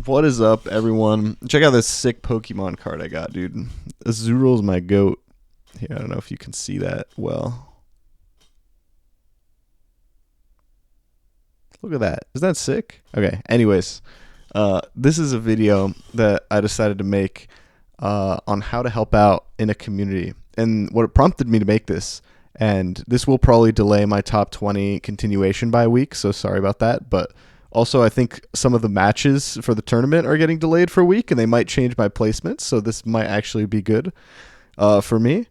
What is up, everyone? Check out this sick Pokemon card I got, dude. Azural's my goat. Here, I don't know if you can see that well. Look at that. Is that sick? Okay, anyways. This is a video that I decided to make on how to help out in a community. And what prompted me to make this, and this will probably delay my top 20 continuation by a week, so sorry about that, but also I think some of the matches for the tournament are getting delayed for a week, and they might change my placements, so this might actually be good for me.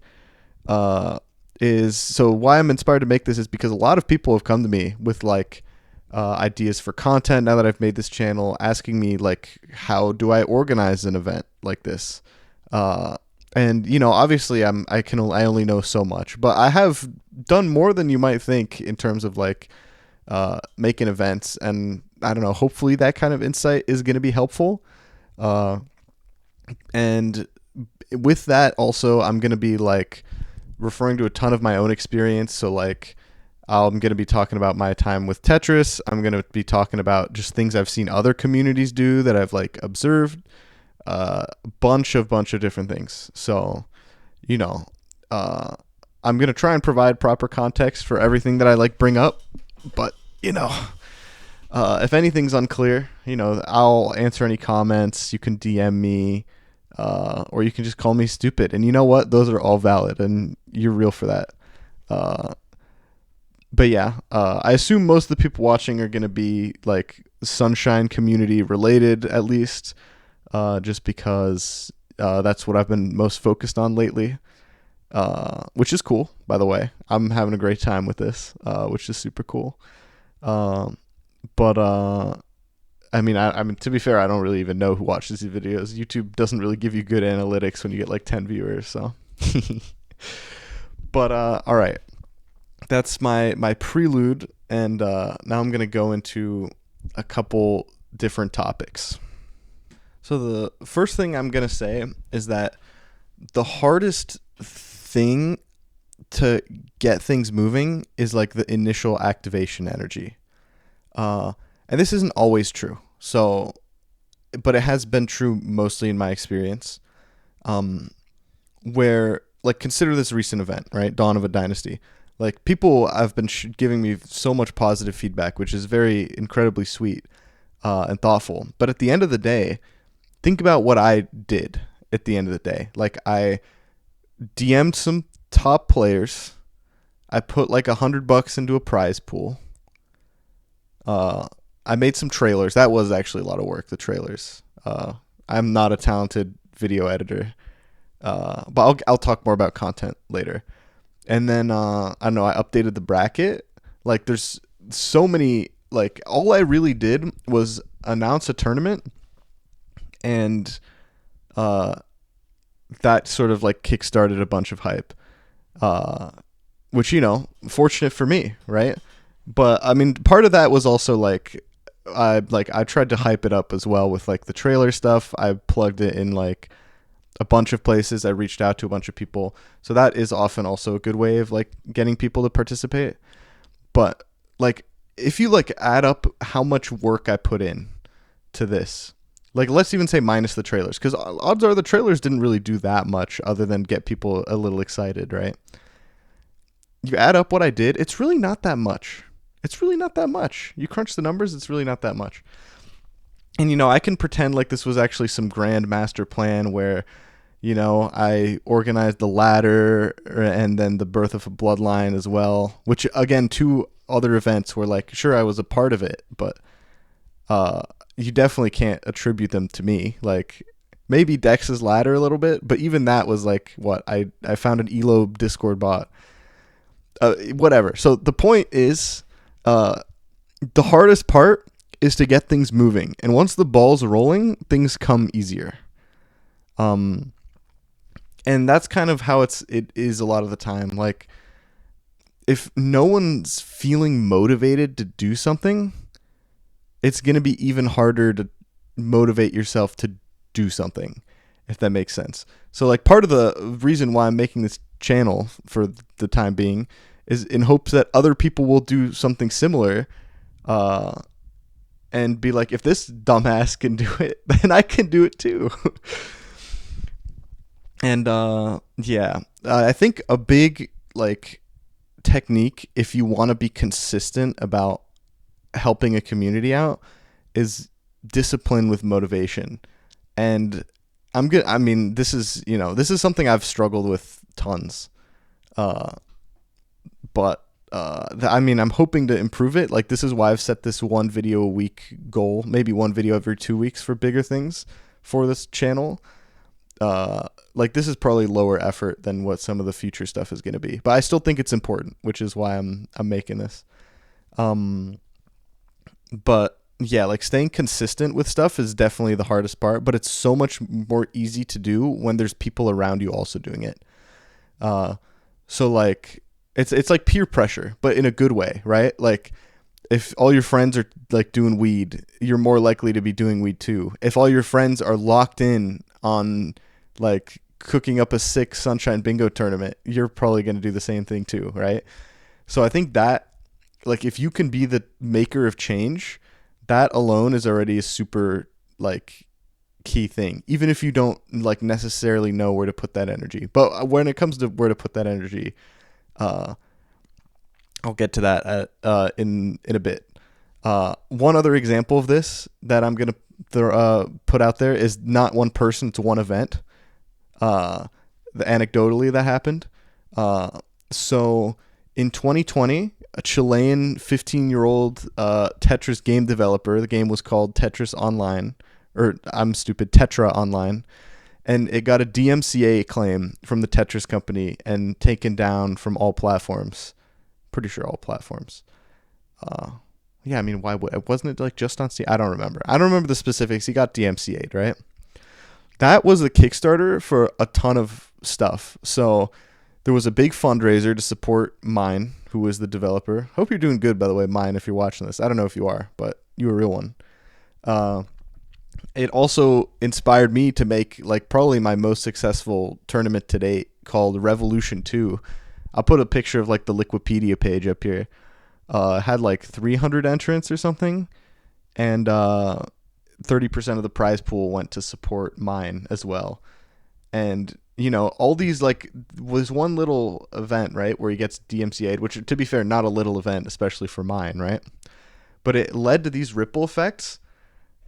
So why I'm inspired to make this is because a lot of people have come to me with ideas for content now that I've made this channel, asking me how do I organize an event like this? And obviously I only know so much, but I have done more than you might think in terms of making events, and I don't know, hopefully that kind of insight is going to be helpful. And with that also, I'm going to be referring to a ton of my own experience. So I'm going to be talking about my time with Tetris. I'm going to be talking about just things I've seen other communities do that I've observed, a bunch of different things. So, I'm going to try and provide proper context for everything that I bring up, but if anything's unclear, I'll answer any comments. You can DM me, or you can just call me stupid. And you know what? Those are all valid, and you're real for that. But yeah, I assume most of the people watching are going to be Sunshine community related, at least, just because that's what I've been most focused on lately, which is cool, by the way. I'm having a great time with this, which is super cool. But I mean, to be fair, I don't really even know who watches these videos. YouTube doesn't really give you good analytics when you get 10 viewers, so. But all right, that's my prelude, and now I'm gonna go into a couple different topics. So the first thing I'm gonna say is that the hardest thing to get things moving is the initial activation energy. And this isn't always true. So, but it has been true mostly in my experience, where consider this recent event, right? Dawn of a Dynasty. People have been giving me so much positive feedback, which is very incredibly sweet, and thoughtful. But at the end of the day, think about what I did at the end of the day. I DM'd some top players. I put $100 into a prize pool. I made some trailers. That was actually a lot of work, the trailers. I'm not a talented video editor, but I'll talk more about content later. And then I don't know, I updated the bracket. There's so many, all I really did was announce a tournament, and that sort of kickstarted a bunch of hype, which fortunate for me, right? But I mean, part of that was also I tried to hype it up as well with the trailer stuff. I plugged it in a bunch of places. I reached out to a bunch of people, so that is often also a good way of getting people to participate. But if you add up how much work I put in to this, let's even say minus the trailers, because odds are the trailers didn't really do that much other than get people a little excited, right? You add up what I did, it's really not that much. It's really not that much. You crunch the numbers, it's really not that much. And, I can pretend this was actually some grand master plan where, I organized the ladder and then the birth of a bloodline as well, which, again, two other events were sure, I was a part of it, but you definitely can't attribute them to me. Maybe Dex's ladder a little bit, but even that was what? I found an Elo Discord bot. Whatever. So the point is, the hardest part is to get things moving, and once the ball's rolling, things come easier. And that's kind of how it is a lot of the time. If no one's feeling motivated to do something, it's going to be even harder to motivate yourself to do something, if that makes sense. So part of the reason why I'm making this channel for the time being is in hopes that other people will do something similar, and be like, if this dumbass can do it, then I can do it too. And yeah, I think a big like technique, if you want to be consistent about helping a community out, is discipline with motivation. And I'm good. I mean, this is, this is something I've struggled with tons. But I mean, I'm hoping to improve it. Like, this is why I've set this one video a week goal, maybe one video every 2 weeks for bigger things for this channel. Like, this is probably lower effort than what some of the future stuff is going to be, but I still think it's important, which is why I'm making this. But yeah, like, staying consistent with stuff is definitely the hardest part, but it's so much more easy to do when there's people around you also doing it. So like, it's like peer pressure, but in a good way, right? Like, if all your friends are like doing weed, you're more likely to be doing weed too. If all your friends are locked in on like cooking up a sick Sunshine Bingo tournament, you're probably going to do the same thing too, right? So I think that, like, if you can be the maker of change, that alone is already a super like key thing, even if you don't like necessarily know where to put that energy. But when it comes to where to put that energy, I'll get to that in a bit. One other example of this that I'm gonna put out there is not one person, it's one event. Anecdotally that happened. So in 2020, a Chilean 15-year-old Tetris game developer, the game was called Tetris Online, or Tetra Online, and it got a DMCA claim from the Tetris company and taken down from all platforms. Pretty sure all platforms. Yeah, I mean, why wasn't it like just on Steam? I don't remember. I don't remember the specifics. He got DMCA'd, right? That was the Kickstarter for a ton of stuff. So there was a big fundraiser to support Mine, who was the developer. Hope you're doing good, by the way, Mine, if you're watching this. I don't know if you are, but you're a real one. It also inspired me to make like probably my most successful tournament to date, called Revolution 2. I'll put a picture of like the Liquipedia page up here. Had like 300 entrants or something, and 30% of the prize pool went to support Mine as well. And all these, like, was one little event, right, where he gets DMCA'd, which, to be fair, not a little event, especially for Mine, right? But it led to these ripple effects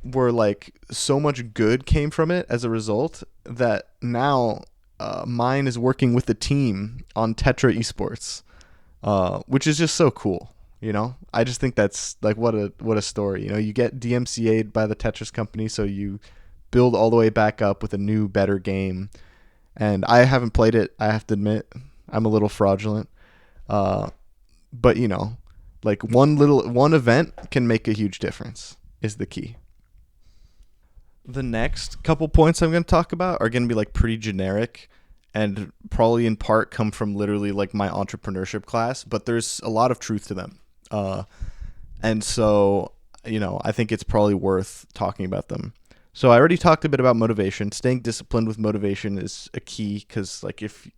where like so much good came from it as a result that now Mine is working with the team on Tetra Esports, which is just so cool. I just think that's like what a story. You get DMCA'd by the Tetris company, so you build all the way back up with a new, better game. And I haven't played it, I have to admit. I'm a little fraudulent. But like one event can make a huge difference is the key. The next couple points I'm going to talk about are going to be like pretty generic and probably in part come from literally like my entrepreneurship class, but there's a lot of truth to them. And so, I think it's probably worth talking about them. So I already talked a bit about motivation. Staying disciplined with motivation is a key, because like if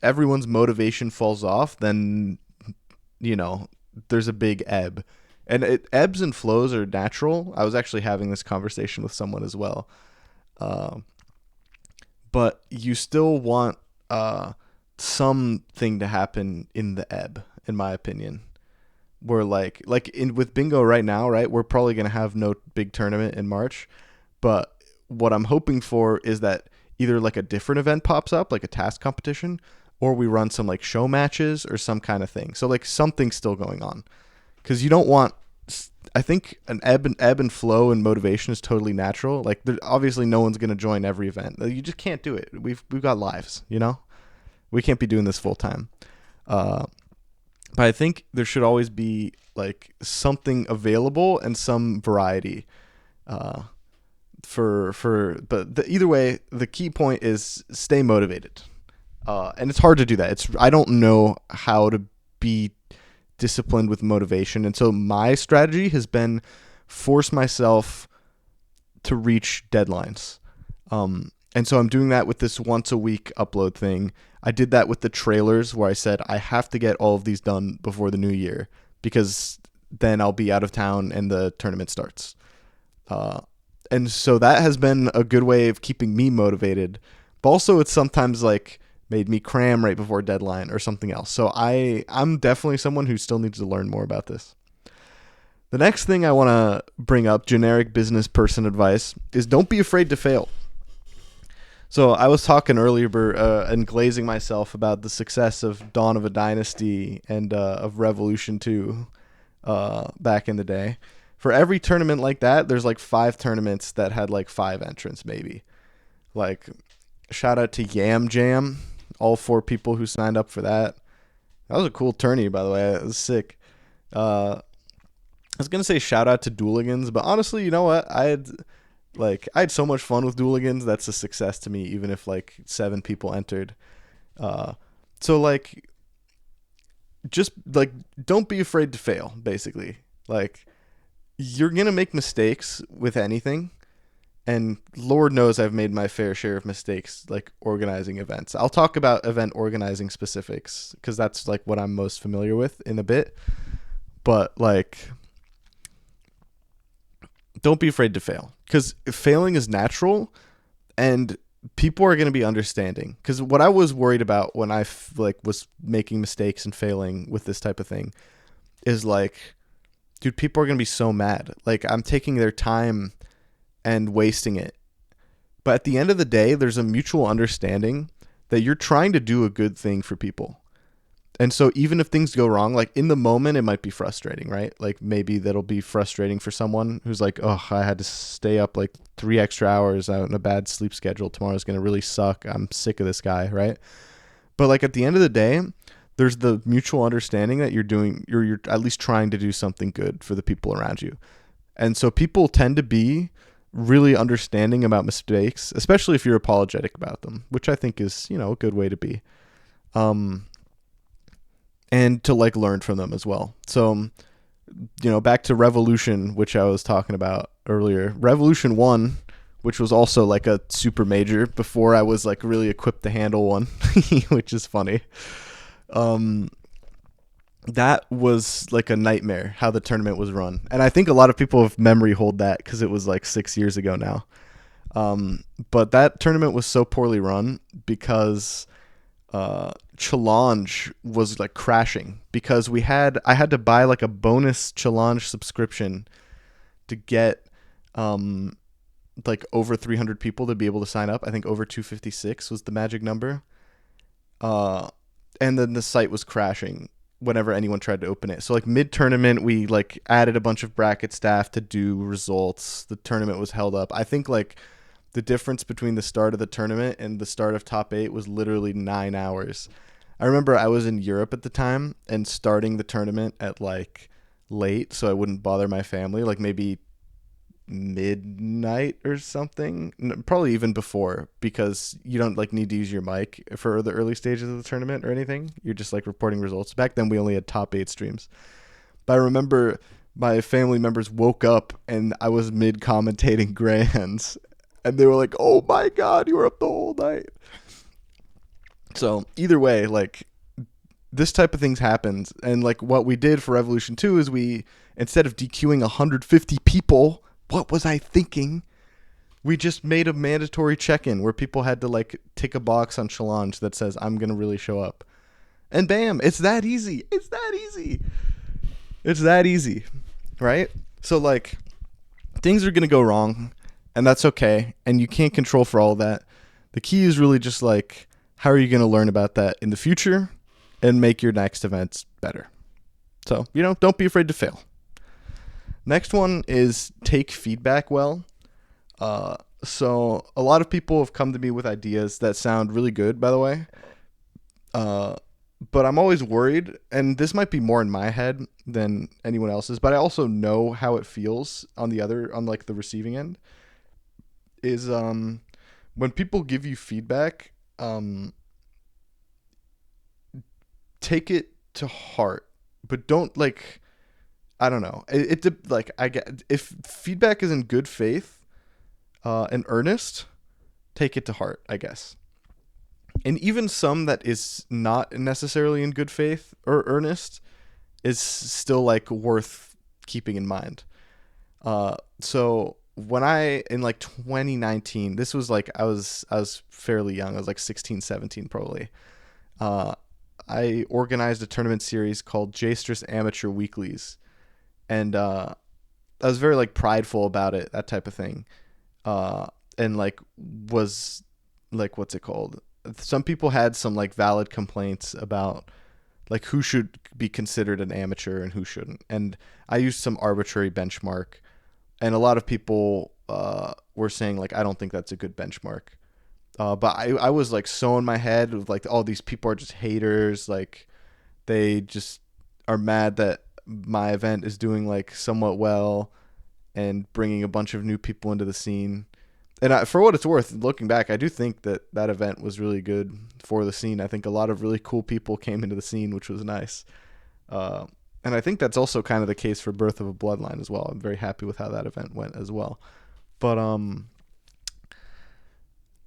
everyone's motivation falls off, then, there's a big ebb. And ebbs and flows are natural. I was actually having this conversation with someone as well. But you still want something to happen in the ebb, in my opinion. We're with bingo right now, right? We're probably going to have no big tournament in March. But what I'm hoping for is that either like a different event pops up, like a task competition, or we run some like show matches or some kind of thing. So like something's still going on. Because you don't want, I think an ebb and flow and motivation is totally natural. Like, obviously no one's going to join every event. You just can't do it. We've got lives, we can't be doing this full time. But I think there should always be like something available and some variety. Either way, the key point is stay motivated. And it's hard to do that. I don't know how to be disciplined with motivation, and so my strategy has been force myself to reach deadlines, and so I'm doing that with this once a week upload thing. I did that with the trailers, where I said I have to get all of these done before the new year, because then I'll be out of town and the tournament starts. And so that has been a good way of keeping me motivated. But also it's sometimes like made me cram right before deadline or something else. So I'm definitely someone who still needs to learn more about this. The next thing I want to bring up, generic business person advice, is don't be afraid to fail. So I was talking earlier and glazing myself about the success of Dawn of a Dynasty and of Revolution 2 back in the day. For every tournament like that, there's like 5 tournaments that had like 5 entrants maybe. Like, shout out to Yam Jam, all 4 people who signed up for that. That was a cool tourney, by the way. It was sick. I was gonna say shout out to Dooligans, but honestly, you know what? I had so much fun with Dooligans. That's a success to me, even if like 7 people entered. So like, just like, don't be afraid to fail. Basically, like, you're gonna make mistakes with anything, and Lord knows I've made my fair share of mistakes like organizing events. I'll talk about event organizing specifics because that's like what I'm most familiar with in a bit. But like, don't be afraid to fail, because failing is natural and people are going to be understanding. Because what I was worried about when I was making mistakes and failing with this type of thing is like, dude, people are going to be so mad. Like, I'm taking their time and wasting it. But at the end of the day, there's a mutual understanding that you're trying to do a good thing for people. And so even if things go wrong, like in the moment, it might be frustrating, right? Like maybe that'll be frustrating for someone who's like, oh, I had to stay up like 3 extra hours out in a bad sleep schedule. Tomorrow's going to really suck. I'm sick of this guy, right? But like at the end of the day, there's the mutual understanding that you're at least trying to do something good for the people around you. And so people tend to be really understanding about mistakes, especially if you're apologetic about them, which I think is, a good way to be. And to like learn from them as well. So, back to Revolution, which I was talking about earlier. Revolution 1, which was also like a super major before I was like really equipped to handle one, which is funny. That was like a nightmare how the tournament was run. And I think a lot of people have memory hold that because it was like 6 years ago now. But that tournament was so poorly run because Challenge was like crashing because I had to buy like a bonus Challenge subscription to get like over 300 people to be able to sign up. I think over 256 was the magic number. And then the site was crashing whenever anyone tried to open it. So like mid tournament, we like added a bunch of bracket staff to do results. The tournament was held up. I think like the difference between the start of the tournament and the start of top 8 was literally 9 hours. I remember I was in Europe at the time and starting the tournament at like late so I wouldn't bother my family, like maybe midnight or something, probably even before, because you don't like need to use your mic for the early stages of the tournament or anything. You're just like reporting results. Back then we only had top 8 streams. But I remember my family members woke up and I was mid commentating grands and they were like, oh my God, you were up the whole night. So either way, like this type of things happens. And like what we did for Revolution 2 is we, instead of DQing 150 people, what was I thinking? We just made a mandatory check-in where people had to like tick a box on Challenge that says, I'm going to really show up. And bam, it's that easy. It's that easy. It's that easy, right? So like things are going to go wrong and that's okay. And you can't control for all of that. The key is really just like, how are you going to learn about that in the future and make your next events better? So, don't be afraid to fail. Next one is take feedback well. So a lot of people have come to me with ideas that sound really good, by the way. But I'm always worried, and this might be more in my head than anyone else's, but I also know how it feels on like the receiving end, is when people give you feedback, take it to heart, but don't like, I don't know. I get, if feedback is in good faith, and earnest, take it to heart, I guess. And even some that is not necessarily in good faith or earnest is still like worth keeping in mind. So when in like 2019, this was like I was fairly young. I was like 16, 17 probably. Uh, I organized a tournament series called Jastrus Amateur Weeklies, and I was very like prideful about it, that type of thing. Uh, and like was like what's it called? Some people had some like valid complaints about like who should be considered an amateur and who shouldn't. And I used some arbitrary benchmark, and a lot of people were saying like I don't think that's a good benchmark. But I was like so in my head of like, oh, these people are just haters, like they just are mad that my event is doing like somewhat well and bringing a bunch of new people into the scene. And for what it's worth, looking back, I do think that that event was really good for the scene. I think a lot of really cool people came into the scene, which was nice. Uh, and I think that's also kind of the case for Birth of a Bloodline as well. I'm very happy with how that event went as well. But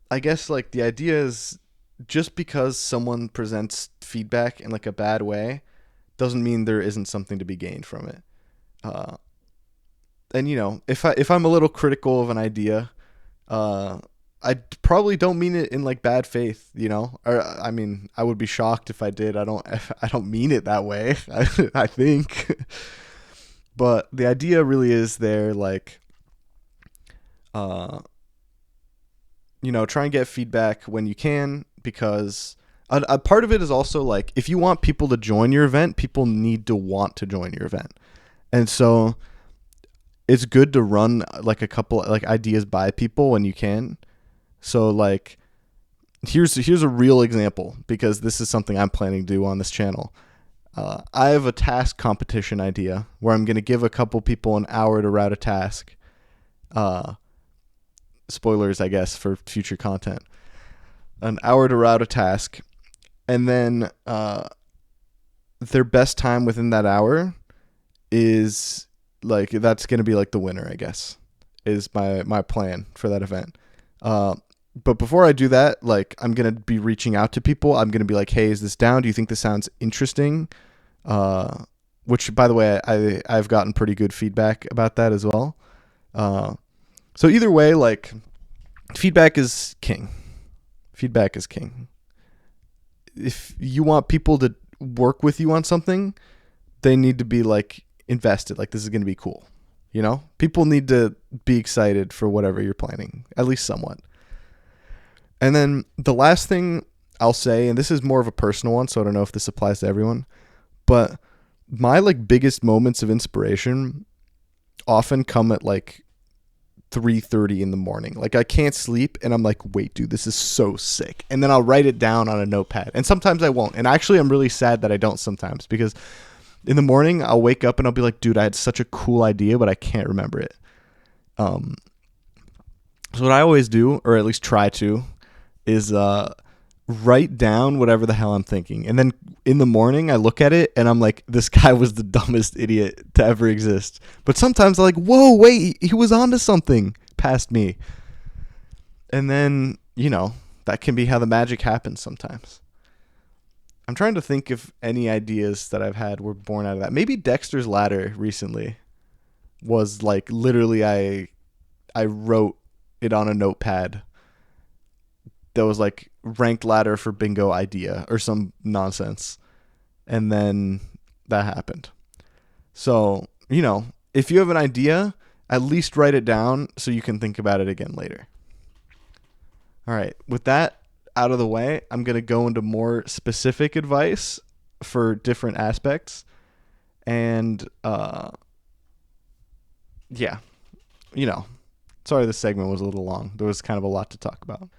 I guess like the idea is just because someone presents feedback in like a bad way doesn't mean there isn't something to be gained from it. Uh, and you know, if I'm a little critical of an idea, uh, I probably don't mean it in like bad faith, you know. Or I mean, I would be shocked if I did. I don't mean it that way. I think, but the idea really is there, like, uh, you know, try and get feedback when you can, because a part of it is also like if you want people to join your event, people need to want to join your event, and so it's good to run like a couple like ideas by people when you can. So like here's a real example, because this is something I'm planning to do on this channel. I have a task competition idea where I'm going to give a couple people an hour to route a task. Spoilers, I guess, for future content. An hour to route a task, and then their best time within that hour is like that's going to be like the winner, I guess, is my plan for that event. But before I do that, like I'm going to be reaching out to people. I'm going to be like, hey, is this down? Do you think this sounds interesting? Which, by the way, I've gotten pretty good feedback about that as well. So either way, like feedback is king. Feedback is king. If you want people to work with you on something, they need to be like invested. Like this is going to be cool. You know, people need to be excited for whatever you're planning, at least somewhat. And then the last thing I'll say, and this is more of a personal one, so I don't know if this applies to everyone, but my like biggest moments of inspiration often come at like 3:30 in the morning. Like I can't sleep and I'm like, wait, dude, this is so sick. And then I'll write it down on a notepad. And sometimes I won't. And actually I'm really sad that I don't sometimes, because in the morning I'll wake up and I'll be like, dude, I had such a cool idea, but I can't remember it. So what I always do, or at least try to, is write down whatever the hell I'm thinking. And then in the morning I look at it and I'm like, this guy was the dumbest idiot to ever exist. But sometimes I'm like, whoa, wait, he was onto something past me. And then, you know, that can be how the magic happens sometimes. I'm trying to think if any ideas that I've had were born out of that. Maybe Dexter's Ladder recently was like literally I wrote it on a notepad that was like ranked ladder for bingo idea or some nonsense. And then that happened. So, you know, if you have an idea, at least write it down so you can think about it again later. All right. With that out of the way, I'm going to go into more specific advice for different aspects. And, yeah, you know, sorry this segment was a little long. There was kind of a lot to talk about.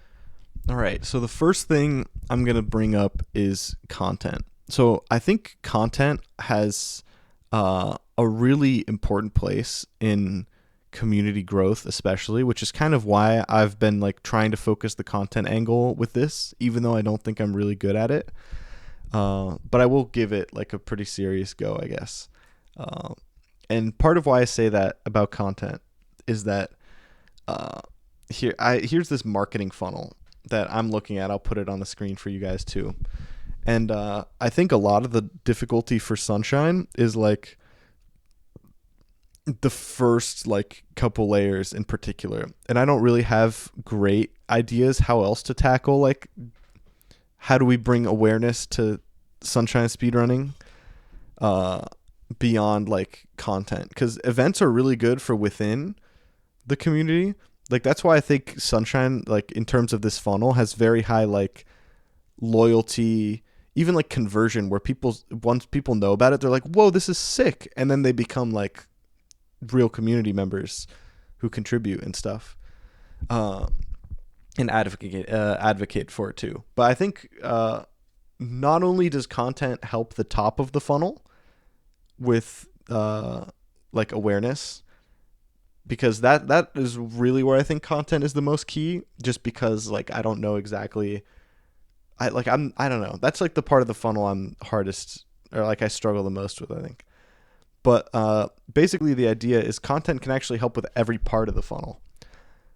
All right, so the first thing I'm going to bring up is content. So I think content has a really important place in community growth, especially, which is kind of why I've been like trying to focus the content angle with this, even though I don't think I'm really good at it. But I will give it like a pretty serious go, I guess. And part of why I say that about content is that here's this marketing funnel that I'm looking at. I'll put it on the screen for you guys too. And I think a lot of the difficulty for Sunshine is like the first like couple layers in particular, and I don't really have great ideas how else to tackle like how do we bring awareness to Sunshine speedrunning uh beyond like content, because events are really good for within the community. Like that's why I think Sunshine, like in terms of this funnel, has very high like loyalty, even like conversion, where people, once people know about it, they're like, whoa, this is sick, and then they become like real community members who contribute and stuff, uh, and advocate for it too. But I think not only does content help the top of the funnel with like awareness, because that is really where I think content is the most key. Just because like I don't know exactly, I don't know. That's like the part of the funnel I'm hardest, or like I struggle the most with, I think. But basically the idea is content can actually help with every part of the funnel.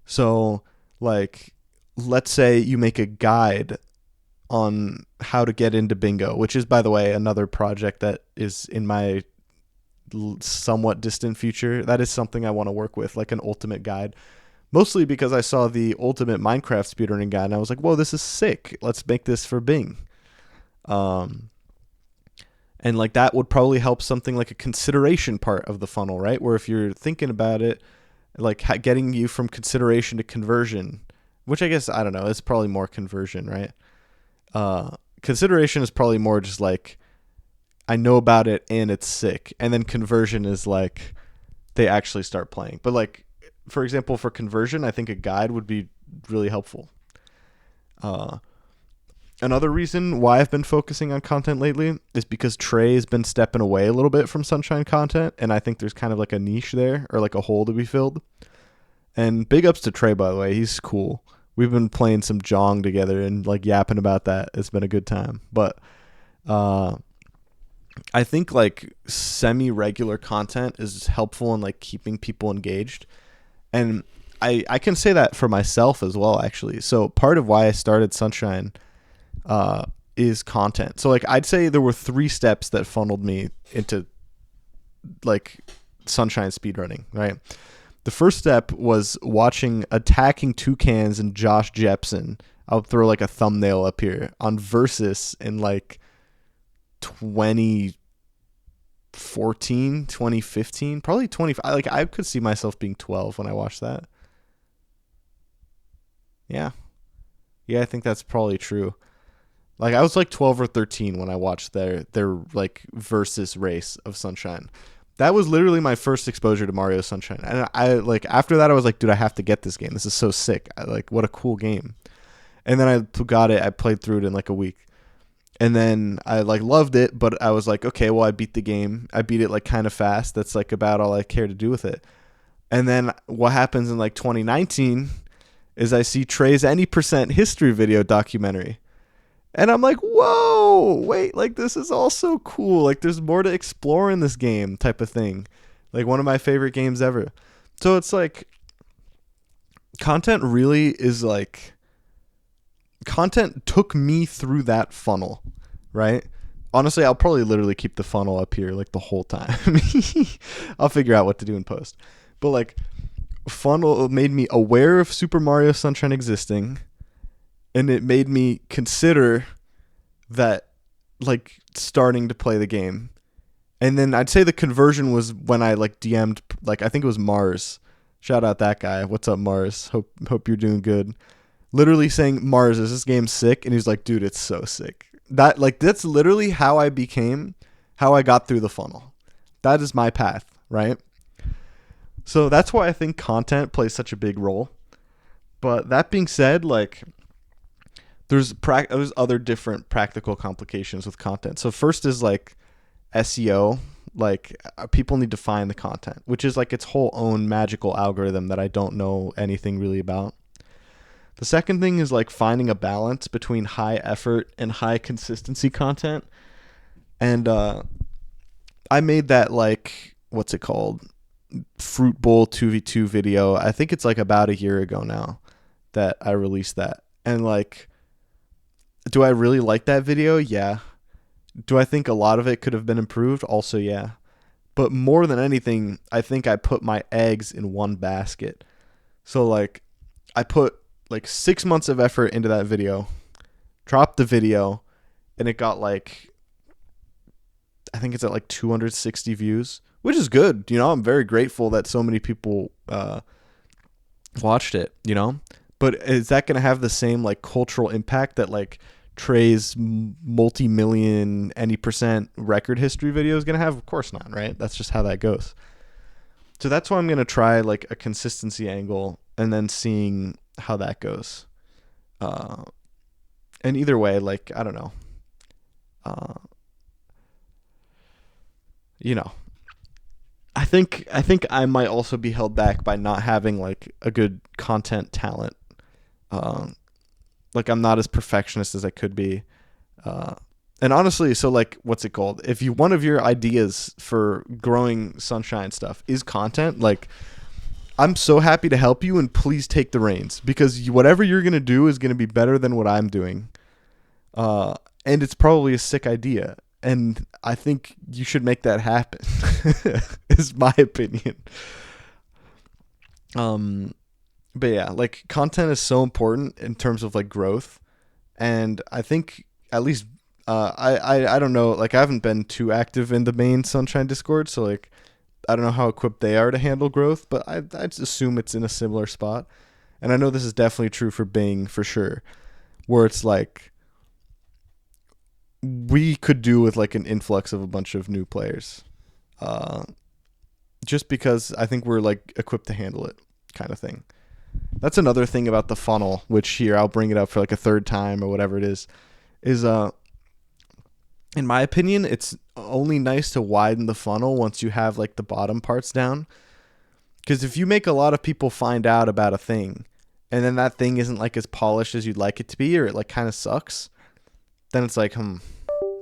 So like let's say you make a guide on how to get into bingo, which is, by the way, another project that is in my somewhat distant future. That is something I want to work with, like an ultimate guide. Mostly because I saw the ultimate Minecraft speedrunning guide and I was like, whoa, this is sick. Let's make this for Bing. And like that would probably help something like a consideration part of the funnel, right? Where if you're thinking about it, like getting you from consideration to conversion, which I guess, I don't know, it's probably more conversion, right? Consideration is probably more just like, I know about it and it's sick. And then conversion is like they actually start playing. But like, for example, for conversion, I think a guide would be really helpful. Another reason why I've been focusing on content lately is because Trey has been stepping away a little bit from Sunshine content, and I think there's kind of like a niche there, or like a hole to be filled. And big ups to Trey, by the way. He's cool. We've been playing some Jong together and like yapping about that. It's been a good time. But I think like semi-regular content is helpful in like keeping people engaged. And I can say that for myself as well, actually. So part of why I started Sunshine is content. So like I'd say there were 3 steps that funneled me into like Sunshine speedrunning, right? The first step was watching Attacking Toucans and Josh Jepson. I'll throw like a thumbnail up here on Versus in like 2014, 2015, probably 25. Like I could see myself being 12 when I watched that. Yeah. Yeah, I think that's probably true. Like I was like 12 or 13 when I watched their like versus race of Sunshine. That was literally my first exposure to Mario Sunshine. And I like after that I was like, dude, I have to get this game. This is so sick. Like what a cool game. And then I got it. I played through it in like a week. And then I like loved it, but I was like, okay, well I beat the game. I beat it like kind of fast. That's like about all I care to do with it. And then what happens in like 2019 is I see Trey's Any Percent history video documentary. And I'm like, whoa, wait, like this is all so cool. Like there's more to explore in this game type of thing. Like one of my favorite games ever. So it's like content really is like, content took me through that funnel, right? Honestly, I'll probably literally keep the funnel up here like the whole time. I'll figure out what to do in post. But like funnel made me aware of Super Mario Sunshine existing. And it made me consider that, like, starting to play the game. And then I'd say the conversion was when I, like, DM'd, like, I think it was Mars. Shout out that guy. What's up, Mars? Hope you're doing good. Literally saying, Mars, is this game sick? And he's like, dude, it's so sick. That's literally how I got through the funnel. That is my path, right? So that's why I think content plays such a big role. But that being said, like, there's other different practical complications with content. So first is like SEO. Like people need to find the content, which is like its whole own magical algorithm that I don't know anything really about. The second thing is like finding a balance between high effort and high consistency content. And I made that like, what's it called? Fruit Bowl 2v2 video. I think it's like about a year ago now that I released that. And like, do I really like that video? Yeah. Do I think a lot of it could have been improved? Also, yeah. But more than anything, I think I put my eggs in one basket. So like I put like 6 months of effort into that video, dropped the video, and it got like, I think it's at like 260 views, which is good. I'm very grateful that so many people watched it, But is that going to have the same like cultural impact that like Trey's multi-million any percent record history video is going to have? Of course not, right? That's just how that goes. So that's why I'm going to try like a consistency angle and then seeing how that goes. And either way, like, I don't know. I think I might also be held back by not having like a good content talent. Like I'm not as perfectionist as I could be. And honestly, so like, what's it called? If one of your ideas for growing Sunshine stuff is content, like I'm so happy to help you, and please take the reins, because whatever you're going to do is going to be better than what I'm doing. And it's probably a sick idea. And I think you should make that happen, is my opinion. But yeah, like content is so important in terms of like growth. And I think at least, I don't know, like I haven't been too active in the main Sunshine Discord. So like, I don't know how equipped they are to handle growth, but I'd assume it's in a similar spot. And I know this is definitely true for Bing for sure, where it's like, we could do with like an influx of a bunch of new players, just because I think we're like equipped to handle it, kind of thing. That's another thing about the funnel, which here I'll bring it up for like a third time or whatever it is in my opinion, it's only nice to widen the funnel once you have like the bottom parts down. Because if you make a lot of people find out about a thing, and then that thing isn't like as polished as you'd like it to be, or it like kind of sucks, then it's like, like,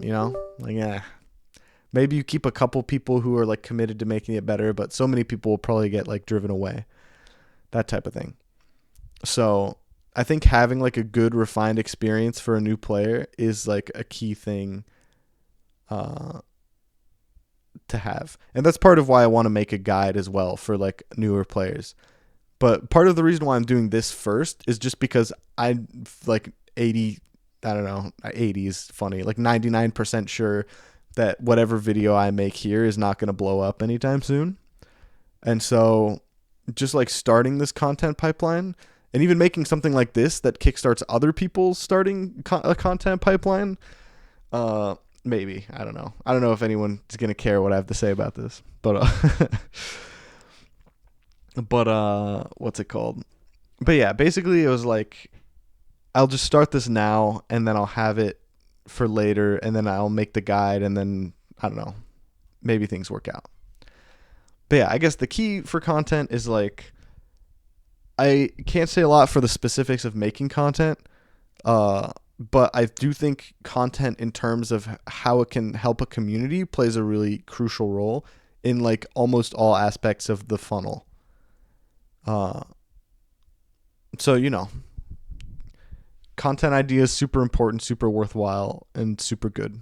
yeah, maybe you keep a couple people who are like committed to making it better, but so many people will probably get like driven away, that type of thing. So I think having like a good refined experience for a new player is like a key thing to have. And that's part of why I want to make a guide as well for like newer players. But part of the reason why I'm doing this first is just because I like 80 is funny, like 99% sure that whatever video I make here is not going to blow up anytime soon. And so just like starting this content pipeline, and even making something like this that kickstarts other people starting a content pipeline, maybe, I don't know if anyone's going to care what I have to say about this, but what's it called? But yeah, basically it was like, I'll just start this now, and then I'll have it for later, and then I'll make the guide, and then, I don't know, maybe things work out. But yeah, I guess the key for content is like, I can't say a lot for the specifics of making content, but I do think content in terms of how it can help a community plays a really crucial role in like almost all aspects of the funnel. So, content ideas, super important, super worthwhile, and super good.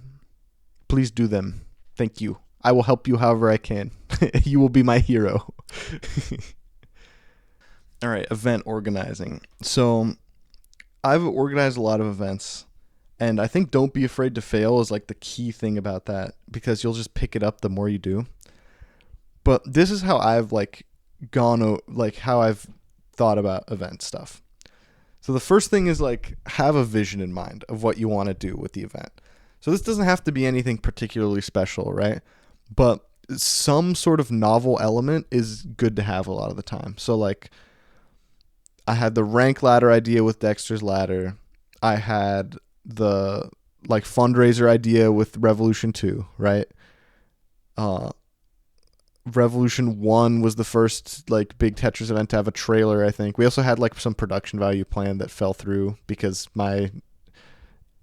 Please do them. Thank you. I will help you however I can. You will be my hero. All right, event organizing. So I've organized a lot of events, and I think don't be afraid to fail is like the key thing about that, because you'll just pick it up the more you do. But this is how I've like how I've thought about event stuff. So the first thing is like, have a vision in mind of what you want to do with the event. So this doesn't have to be anything particularly special, right? But some sort of novel element is good to have a lot of the time. So like, I had the rank ladder idea with Dexter's Ladder. I had the like fundraiser idea with Revolution 2, right? Revolution 1 was the first like big Tetris event to have a trailer, I think. We also had like some production value plan that fell through because my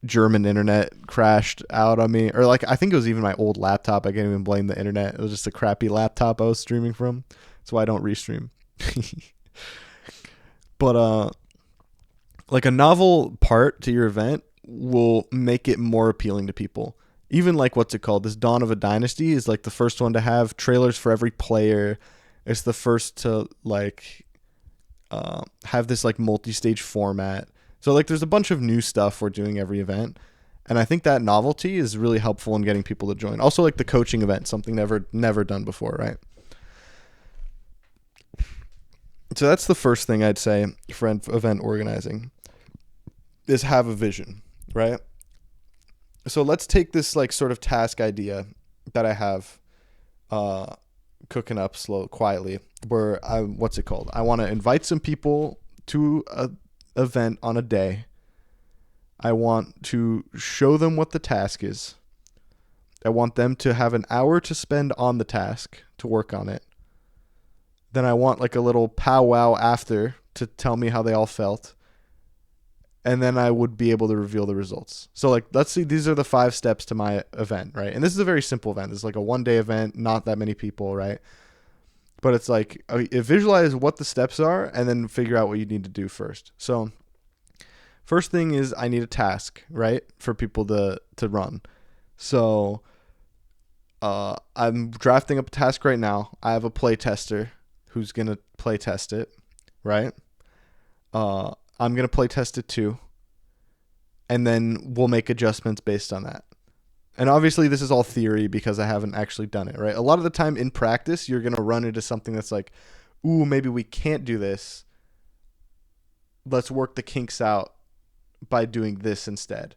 German internet crashed out on me. Or like, I think it was even my old laptop. I can't even blame the internet. It was just a crappy laptop I was streaming from. That's why I don't restream. But like a novel part to your event will make it more appealing to people. even like what's it called? This Dawn of a Dynasty is like the first one to have trailers for every player. It's the first to like have this like multi-stage format. So like there's a bunch of new stuff we're doing every event. And I think that novelty is really helpful in getting people to join. Also like the coaching event, something never done before, right? So that's the first thing I'd say for event organizing is have a vision, right? So let's take this like sort of task idea that I have cooking up quietly, where what's it called? I want to invite some people to a event on a day. I want to show them what the task is. I want them to have an hour to spend on the task to work on it. Then I want like a little powwow after to tell me how they all felt. And then I would be able to reveal the results. So like, let's see, these are the 5 steps to my event, right? And this is a very simple event. This is like a 1-day event, not that many people, right? But it's like, visualize what the steps are and then figure out what you need to do first. So first thing is I need a task, right? For people to run. So I'm drafting up a task right now. I have a play tester who's going to play test it, right? I'm going to play test it too. And then we'll make adjustments based on that. And obviously this is all theory because I haven't actually done it, right? A lot of the time in practice, you're going to run into something that's like, ooh, maybe we can't do this. Let's work the kinks out by doing this instead.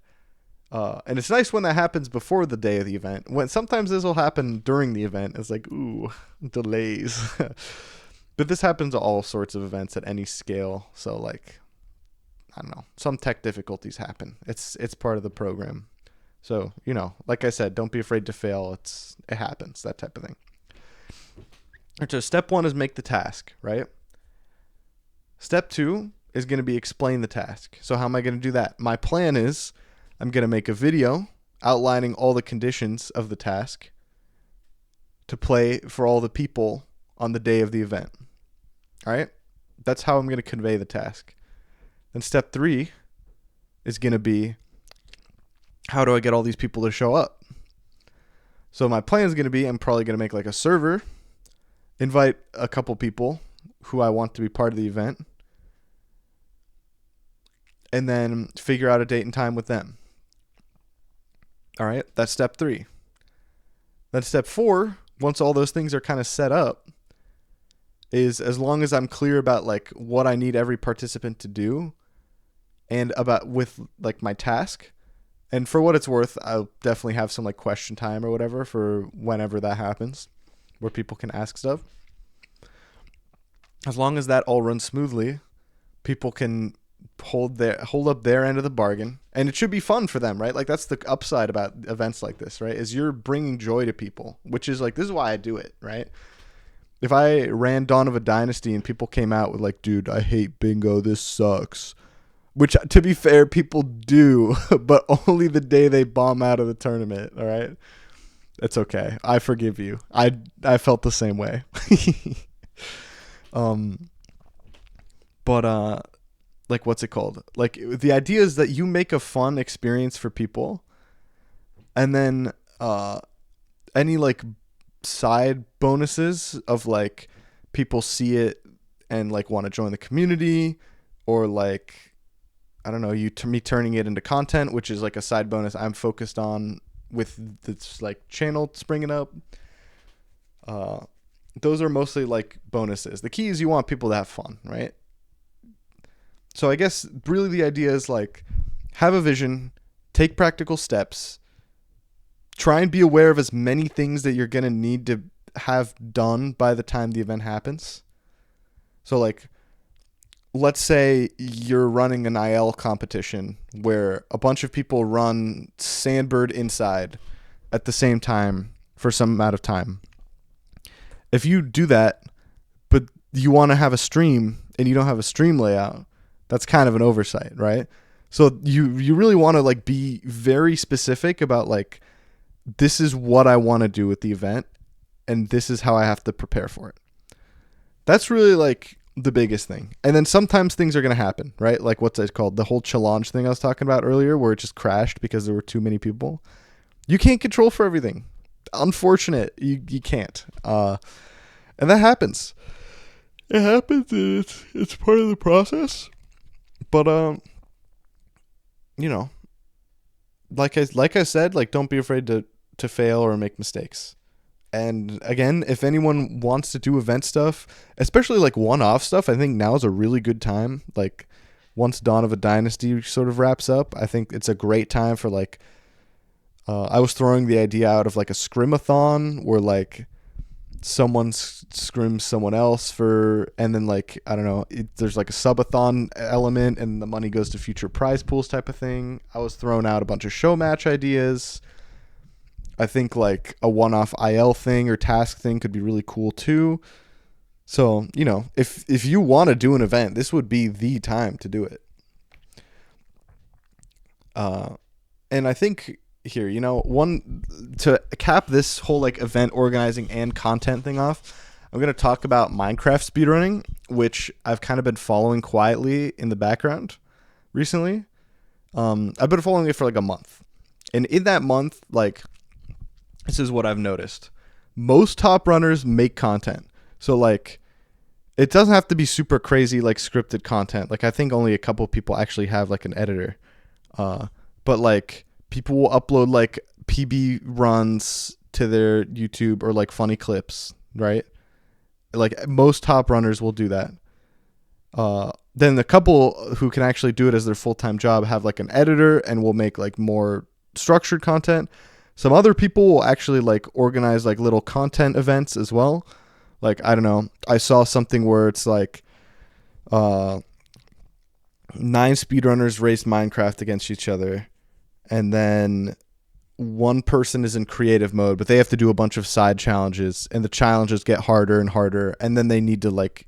And it's nice when that happens before the day of the event. When sometimes this will happen during the event. It's like, ooh, delays. But this happens to all sorts of events at any scale. So like, I don't know, some tech difficulties happen. It's part of the program. So, you know, like I said, don't be afraid to fail. It happens, that type of thing. So step 1 is make the task, right? Step 2 is going to be explain the task. So how am I going to do that? My plan is I'm going to make a video outlining all the conditions of the task to play for all the people on the day of the event. All right? That's how I'm going to convey the task. Then step 3 is going to be, how do I get all these people to show up? So my plan is going to be, I'm probably going to make like a server, invite a couple people who I want to be part of the event, and then figure out a date and time with them. All right, that's step 3. Then step 4, once all those things are kind of set up, is as long as I'm clear about like what I need every participant to do and about with like my task. And for what it's worth, I'll definitely have some like question time or whatever for whenever that happens where people can ask stuff. As long as that all runs smoothly, people can hold up their end of the bargain, and it should be fun for them, right? Like that's the upside about events like this, right? Is you're bringing joy to people, which is like, this is why I do it, right? If I ran Dawn of a Dynasty and people came out with like, dude, I hate bingo, this sucks, which to be fair, people do, but only the day they bomb out of the tournament, all right? It's okay. I forgive you. I felt the same way. Like, what's it called? Like, the idea is that you make a fun experience for people, and then any like side bonuses of like people see it and like want to join the community, or like, I don't know, me turning it into content, which is like a side bonus I'm focused on with this like channel springing up. Those are mostly like bonuses. The key is you want people to have fun, right? So I guess really the idea is like, have a vision, take practical steps, try and be aware of as many things that you're going to need to have done by the time the event happens. So like, let's say you're running an IL competition where a bunch of people run Sandbird Inside at the same time for some amount of time. If you do that, but you want to have a stream and you don't have a stream layout, that's kind of an oversight, right? So you really want to like be very specific about like, this is what I want to do with the event, and this is how I have to prepare for it. That's really like the biggest thing. And then sometimes things are going to happen, right? Like what's it called? The whole challenge thing I was talking about earlier, where it just crashed because there were too many people. You can't control for everything. Unfortunate. You can't. And that happens. It happens. And it's part of the process. But you know, like I said, like don't be afraid to fail or make mistakes. And again, if anyone wants to do event stuff, especially like one-off stuff, I think now is a really good time. Like once Dawn of a Dynasty sort of wraps up, I think it's a great time for like I was throwing the idea out of like a scrimathon where like someone scrims someone else for, and then like I don't know, there's like a subathon element and the money goes to future prize pools type of thing. I was throwing out a bunch of show match ideas. I think like a one-off IL thing or task thing could be really cool too. So, you know, if you want to do an event, this would be the time to do it. And I think here, you know, one to cap this whole like event organizing and content thing off, I'm going to talk about Minecraft speedrunning, which I've kind of been following quietly in the background recently. I've been following it for like a month. And in that month, like, this is what I've noticed. Most top runners make content. So like it doesn't have to be super crazy like scripted content. Like I think only a couple people actually have like an editor. But like people will upload like PB runs to their YouTube or like funny clips, right? Like most top runners will do that. Then the couple who can actually do it as their full-time job have like an editor and will make like more structured content. Some other people will actually like organize like little content events as well. Like, I don't know, I saw something where it's like 9 speedrunners race Minecraft against each other. And then one person is in creative mode, but they have to do a bunch of side challenges and the challenges get harder and harder. And then they need to like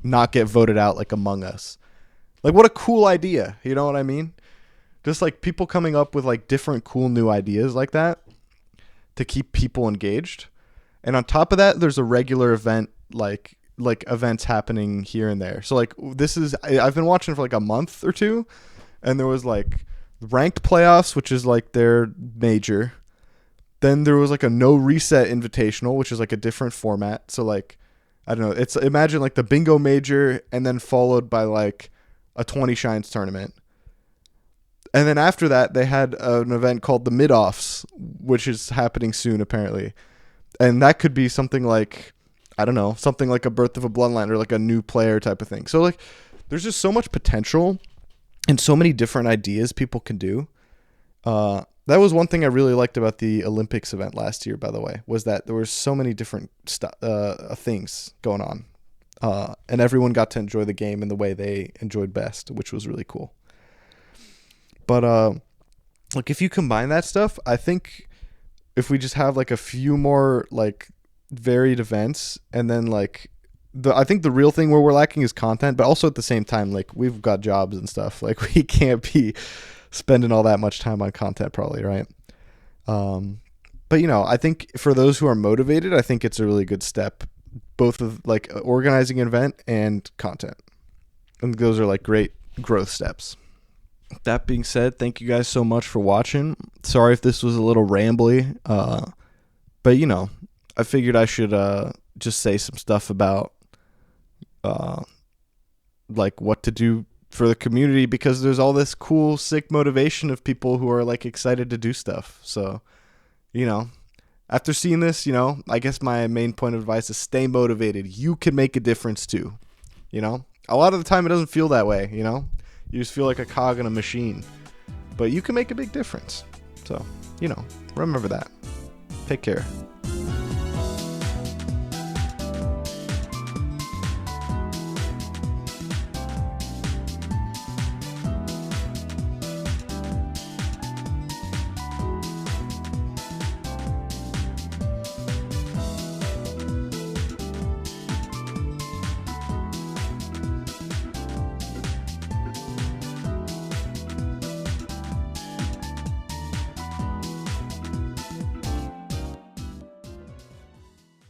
not get voted out like Among Us. Like what a cool idea. You know what I mean? Just like people coming up with like different cool new ideas like that to keep people engaged. And on top of that, there's a regular event like events happening here and there. So like I've been watching for like a month or two, and there was like ranked playoffs, which is like their major. Then there was like a no reset invitational, which is like a different format. So like I don't know, it's imagine like the bingo major and then followed by like a 20 shines tournament. And then after that, they had an event called the Mid-Offs, which is happening soon, apparently. And that could be something like, I don't know, something like a Birth of a Bloodline or like a new player type of thing. So, like, there's just so much potential and so many different ideas people can do. That was one thing I really liked about the Olympics event last year, by the way, was that there were so many different things going on. And everyone got to enjoy the game in the way they enjoyed best, which was really cool. But like if you combine that stuff, I think if we just have like a few more like varied events, and then like I think the real thing where we're lacking is content, but also at the same time, like we've got jobs and stuff. Like we can't be spending all that much time on content probably, right? But you know, I think for those who are motivated, I think it's a really good step, both of like organizing an event and content. And those are like great growth steps. That being said, thank you guys so much for watching. Sorry if this was a little rambly, but you know, I figured I should just say some stuff about like what to do for the community, because there's all this cool, sick motivation of people who are like excited to do stuff. So, you know, after seeing this, you know, I guess my main point of advice is stay motivated. You can make a difference too. You know, a lot of the time it doesn't feel that way, you know? You just feel like a cog in a machine, but you can make a big difference. So, you know, remember that. Take care.